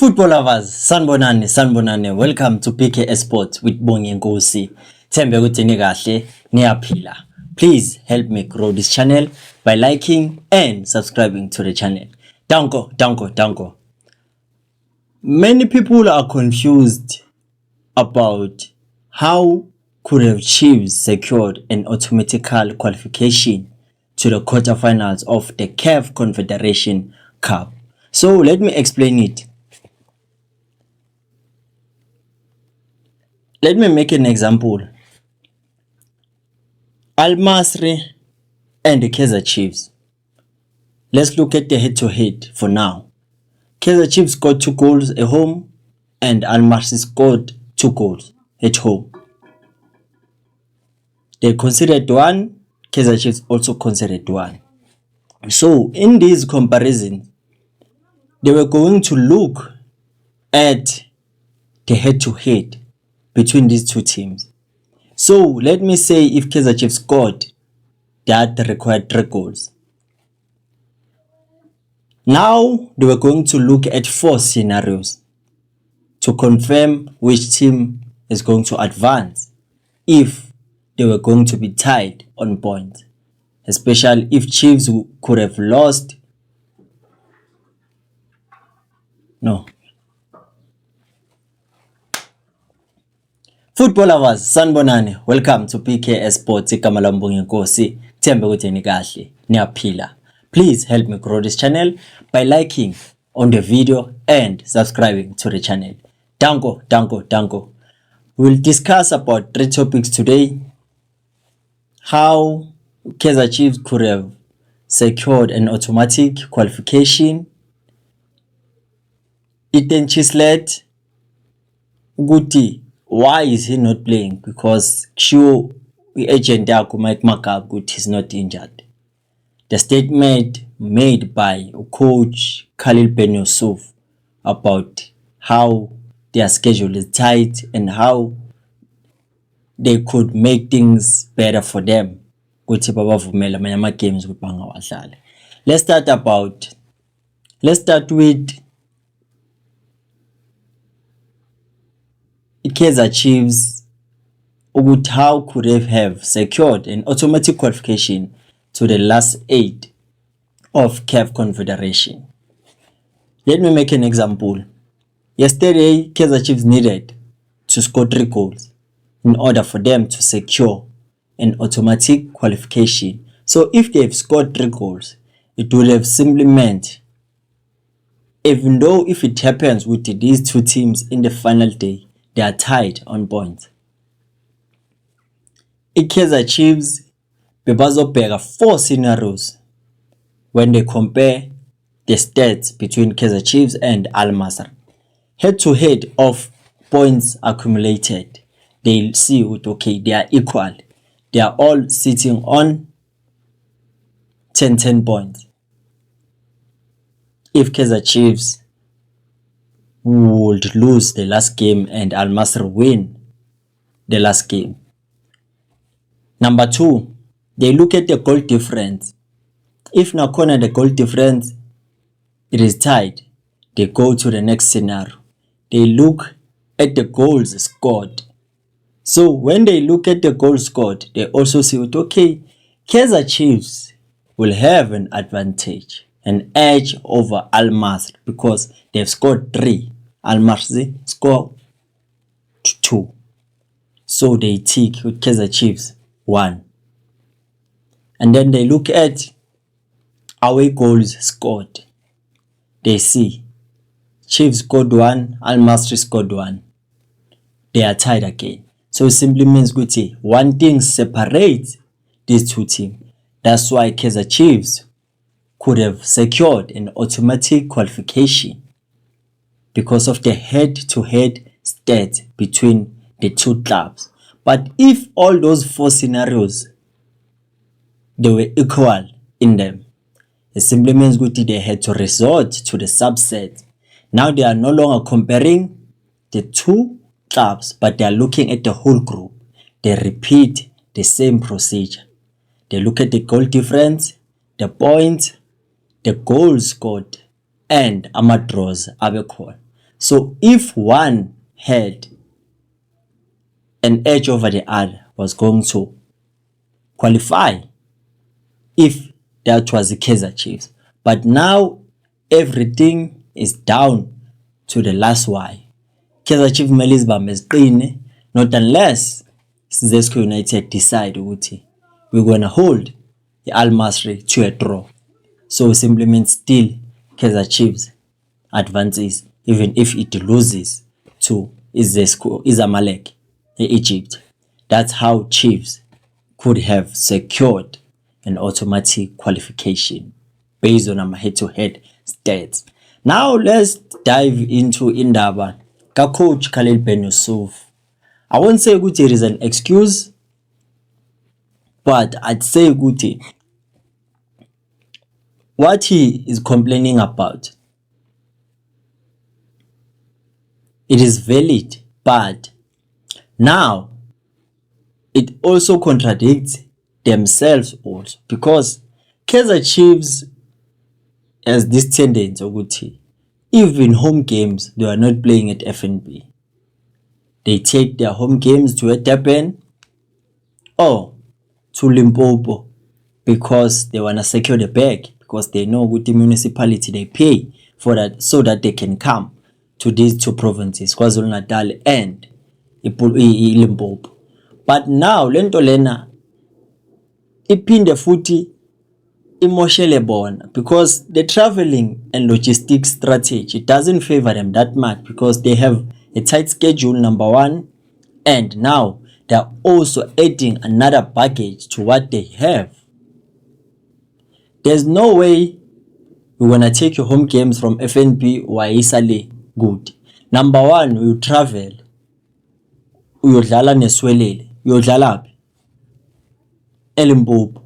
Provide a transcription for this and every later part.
Football lovers, sanibonani, welcome to PK Sports with Bongi Nkosi. Thembe ukuthi nikahle, niyaphila. Please help me grow this channel by liking and subscribing to the channel. Danko. Many people are confused about how could have Chiefs secured an automatic qualification to the quarterfinals of the CAF Confederation Cup. So let me explain it. Let me make an example. Al Masry and the Kaizer Chiefs. Let's look at the head-to-head for now. Kaizer Chiefs scored 2 goals at home and Al Masry scored 2 goals at home. They conceded 1, Kaizer Chiefs also conceded 1. So in these comparisons, they were going to look at the head-to-head between these two teams. So let me say if Kaizer Chiefs scored that required 3 goals. Now they were going to look at 4 scenarios to confirm which team is going to advance if they were going to be tied on points, especially if Chiefs could have lost. Football lovers, sanibonani, welcome to PK Sports. Igama lami Bongi Nkosi. Thembe ukuthi nikahle, niyaphila. Please help me grow this channel by liking on the video and subscribing to the channel. Danko. We'll discuss about 3 topics today. How Kaizer Chiefs could have secured an automatic qualification. Eden Chislet, Guti, why is he not playing? Because sure, the agent Mike Makab is not injured. The statement made by coach Khalil Ben Yusuf about how their schedule is tight and how they could make things better for them. Let's start with Kaizer Chiefs. How could they have secured an automatic qualification to the last 8 of CAF Confederation? Let me make an example. Yesterday, Kaizer Chiefs needed to score 3 goals in order for them to secure an automatic qualification. So if they've scored 3 goals, it would have simply meant, even though if it happens with these 2 teams in the final day, they are tied on points. Kaizer Chiefs bebazobheka 4 scenarios when they compare the stats between Kaizer Chiefs and Al Masry. Head-to-head of points accumulated, they'll see with okay, they are equal. They are all sitting on 10 points. If Kaizer Chiefs would lose the last game and Al Masry win the last game. Number 2, they look at the goal difference. If nakhona the goal difference it is tied, they go to the next scenario. They look at the goals scored. So when they look at the goals scored, they also see it, okay, Kaizer Chiefs will have an advantage, an edge over Al Masry because they've scored 3. Al Masry scored 2. So they tick with Kaizer Chiefs 1. And then they look at away goals scored. They see Chiefs scored 1, Al Masry scored 1. They are tied again. So it simply means good, one thing separates these 2 teams. That's why Kaizer Chiefs could have secured an automatic qualification because of the head-to-head stats between the 2 clubs. But if all those 4 scenarios, they were equal in them, it simply means they had to resort to the subset. Now they are no longer comparing the 2 clubs, but they are looking at the whole group. They repeat the same procedure. They look at the goal difference, the points, the goals scored, and ama draws abekhona. So if one had an edge over the other, was going to qualify if that was the Kaizer Chiefs. But now everything is down to the last why. Kaizer Chiefs kumele izibambe ziqine, not unless Zesco United decide ukuthi we're going to hold the Al Masry to a draw. So simply means still Kaizer Chiefs advances even if it loses to Zamalek in Egypt. That's how Chiefs could have secured an automatic qualification based on our head-to-head stats. Now let's dive into indaba ka coach Khalil Ben Yusuf. I won't say it is an excuse, but I'd say what he is complaining about, it is valid, but now it also contradicts themselves also, because Kaizer Chiefs has this tendency ukuthi even home games they are not playing at FNB. They take their home games to Durban or to Limpopo because they want to secure the bag, because they know with the municipality they pay for that so that they can come to these two provinces, KwaZulu-Natal and Limpopo. But now lento lena iphinde futhi imoshele bona, because the traveling and logistics strategy doesn't favor them that much, because they have a tight schedule, number one, and now they're also adding another baggage to what they have. There's no way we're gonna take your home games from FNB or Isale good. Number one, we travel, uyodlala neSwelele, uyodlala phi? eLimpopo.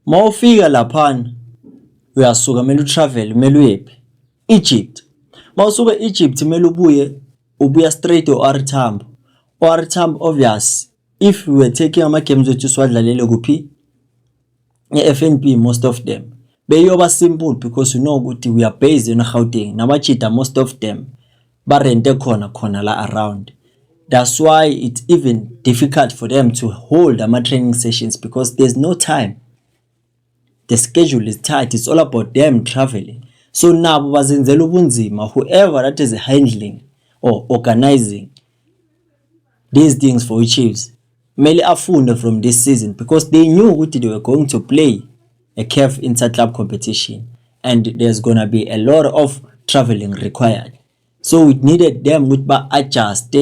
Mawufika laphana uyasuka mele utravel, mele uyephi? Egypt. Mawusuka Egypt mele ubuya straight OR Tambo. OR Tambo obvious, if we were taking ama games wethu siwadlalele kuphi FNB, most of them beyoba simple, because you know ukuthi we are based in Gauteng, namachita most of them barente khona la around. That's why it's even difficult for them to hold ama training sessions, because there's no time. The schedule is tight. It's all about them traveling. So now bazenzela ubunzima, whoever that is handling or organizing these things for Chiefs, mele afunde from this season, because they knew what they were going to play a CAF inter-club competition and there's gonna be a lot of traveling required. So it needed them with ba adjust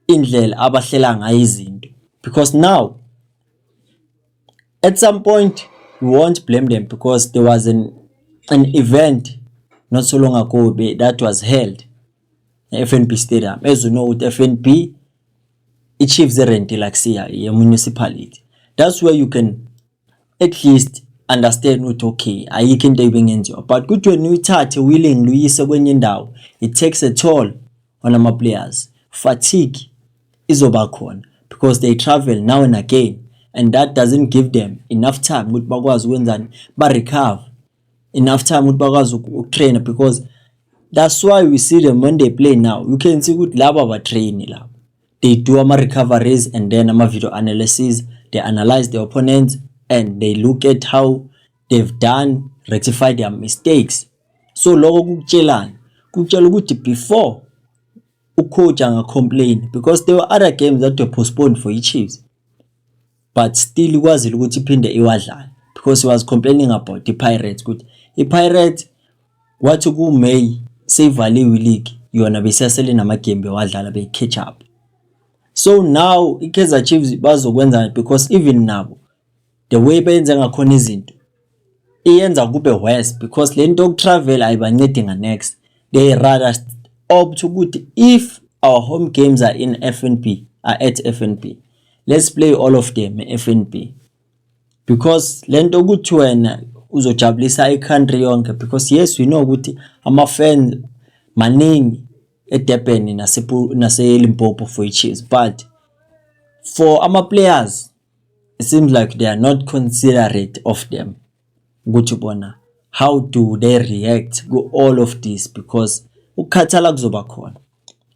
indlela abahlela ngayo izinto, because now at some point we won't blame them, because there was an event not so long ago that was held at FNB Stadium. As you know, with FNB, it Chiefs rent like a municipality. That's where you can at least understand what okay, ayikho into ebengenziwa. But kuthi wena uyithathe willing luyise kwenye indawo, it takes a toll on our players. Fatigue izoba khona, because they travel now and again, and that doesn't give them enough time ukuthi bakwazi ukwenzani ba recover, enough time ukuthi bakwazi ukutrain, because that's why we see them when they play now. You can see ukuthi laba ba train laba, they do ama recoveries and then ama video analysis, they analyze the opponents and they look at how they've done, rectify their mistakes. So lokho kukutshela ukuthi before ucoach anga complain, because there were other games that were postponed for Chiefs, but still ikwazile ukuthi iphinde iwadlala, because he was complaining about the Pirates. Good, iPirates wathi ku May seyivaliwe league yona besiyasele namagame bewadlala be catch up. So now iKaizer Chiefs bazokwenza, because even nabo the way benza ngakhona izinto iyenza kube worse, because lento yokutravel ayibancedi next. They rather opt ukuthi if our home games are in FNB, are at FNB, let's play all of them at FNB, because lento ukuthi wena uzojabulisa iCountry yonke, because yes we know ukuthi ama fans maningi eDurban nase Limpopo for Chiefs, but for ama players it seems like they are not considerate of them ukuthi bona how do they react ku all of this, because ukukhathala kuzoba khona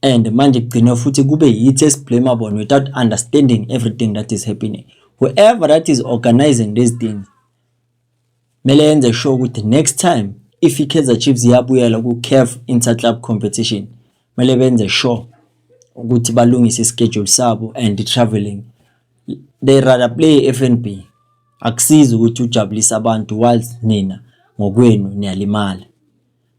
and manje kugcina futhi kube yithi esiblame bona without understanding everything that is happening. Whoever that is organizing these things mele yenze sure ukuthi next time if iKaizer Chiefs iyabuyela ku CAF Interclub competition mele benze sure ukuthi balungise ischedule sabo and traveling. They rather play FNB. Akusizi ukuthi ujabulisa abantu whilst nina ngokwenu niyalimala.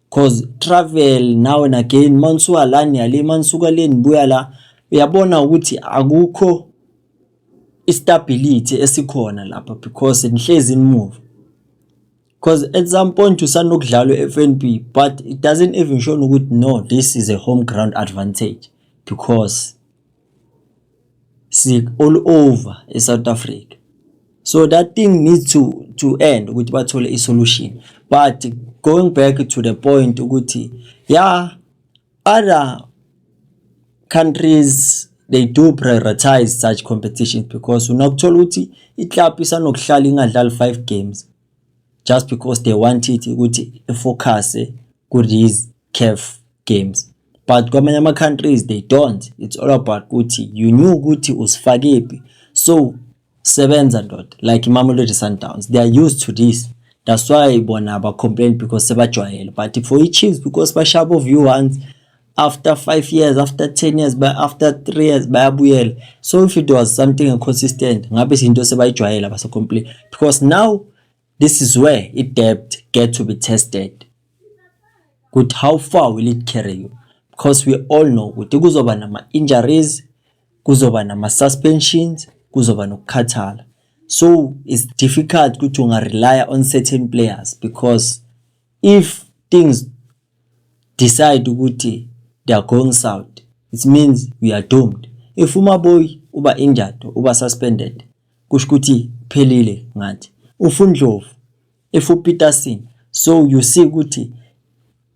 Cause travel now and again mansuka la niyale mansuka le nibuya la uyabona ukuthi akukho istability esikhona lapha because nihlezi move. Cause at some point usanokudlalwa FNB but it doesn't even show ukuthi no, this is a home ground advantage because see all over in South Africa. So that thing needs to end ukuthi bathole a solution. But going back to the point ukuthi yeah, other countries they do prioritize such competitions because unakuthola ukuthi iclub isanokuhlala ingadlali 5 games just because they wanted ukuthi focus ku these CAF games. But kwamanye ama countries they don't. It's all about ukuthi you knew ukuthi usifakephi, so sebenza ndoda. Like Mamelodi Sundowns, they are used to this. That's why bona ba complain because sebajwayele. But for Chiefs because bashabo view once after 5 years, after 10 years, but after 3 years bayabuyela. So if it was something inconsistent ngabe izinto sebayijwayela base complain because now this is where it depth get to be tested. Good, how far will it carry you? Because we all know ukuthi kuzoba nama injuries, kuzoba nama suspensions, kuzoba nokukhathala. So it's difficult ukuthi unga rely on certain players because if things decide ukuthi they are going south, it means we are doomed. If uMaboyi uba injured, uba suspended, kusho ukuthi phelile ngathi. UFundlovu, if uPeterson, so you see ukuthi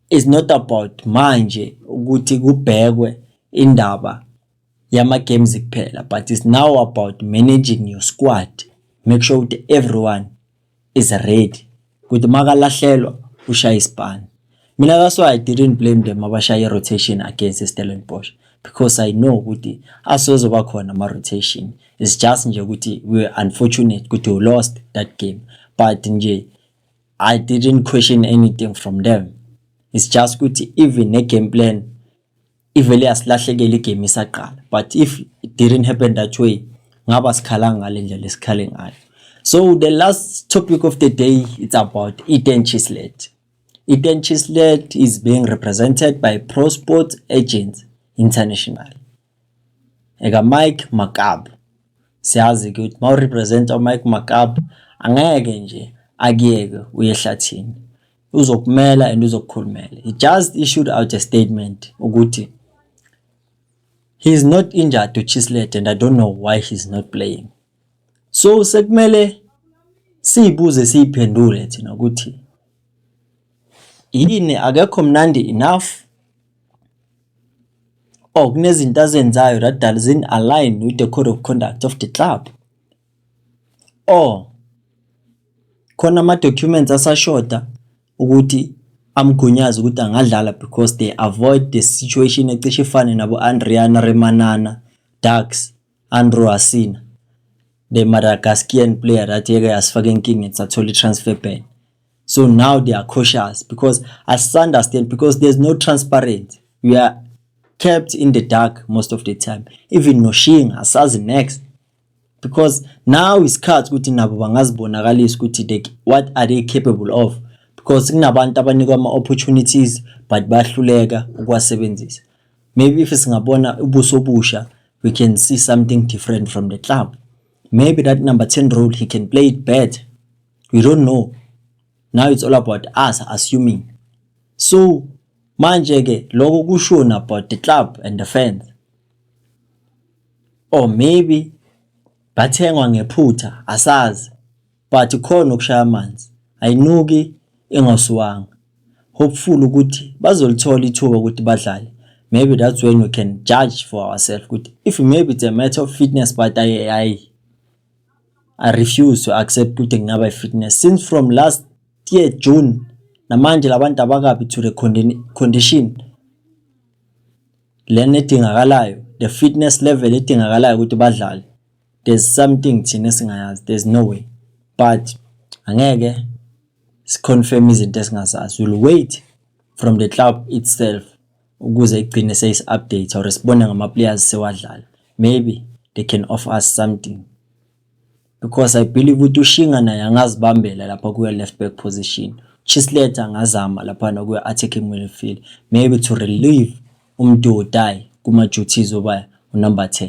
it's not about manje ukuthi kubhekwe indaba yama games kuphela, but it's now about managing your squad. Make sure that everyone is ready. Ukuthi makalahlelwa ushaya ispan. Mina that's why I didn't blame them abashaya rotation against Stellenbosch because I know ukuthi asozoba khona ama rotation. It's just nje ukuthi we were unfortunate ukuthi we lost that game, but nje I didn't question anything from them. It's just ukuthi even a game plan ivele asilahlekele igame isaqala, but if it didn't happen that way ngaba sikhala ngale ndlela esikhale ngayo. So the last topic of the day, it's about Eden Chislett. Eden Chislett is being represented by Pro Sport Agents International. Ega Mike Makab. Siyazi ukuthi ma represent Mike Makab angeke nje akiyeke uye ehlathini. Uzokumela and uzokukhulumela. He just issued out a statement ukuthi he is not injured to Chislett and I don't know why he's not playing. So sekumele sibuze siphendule thina ukuthi yini akekho mnandi enough or kunezinto azenzayo that doesn't align with the code of conduct of the club, or khona ama documents asashoda ukuthi amgunyaza ukuthi angadlala because they avoid the situation ecishe ifane nabo Andriana Remanana Ducks, Andrew Asina, the Madagascan player that yeke asifake enkingeni sathole transfer ban. So now they are cautious because as understand because there's no transparency. We are kept in the dark most of the time. Even Noshin asazi next because now is cards ukuthi nabo bangazibonakalisa ukuthi what are they capable of, because kunabantu abanikwa ama opportunities but bahluleka ukwasebenzisa. Maybe if singabona ubuso busha we can see something different from the club. Maybe that number 10 role he can play it better. We don't know. Now it's all about us assuming. So manje ke lokho kusho about the club and the fans. Or maybe bathengwa ngephutha asazi, but khona ukushaya amanzi ayinuki engasiwanga. Hopeful ukuthi bazolithola ithuba ukuthi badlale. Maybe that's when we can judge for ourselves ukuthi if maybe it's a matter of fitness, but I refuse to accept ukuthi ngaba fitness since from last year June namanje labantu abakabi to the condition lena edingakalayo, the fitness level edingakalayo ukuthi badlale. There's something thina singayazi, there's no way, but angeke siconfirm izinto esingazazi. We'll wait from the club itself ukuze igcine seyisi-update or sibone ngama-players sewadlala. Maybe they can offer us something, because I believe ukuthi uShinga naye angazibambela lapha kuya left back position. Chislett angazama lapha kuya attacking midfield, maybe to relieve uMdudai kuma duties oba number 10.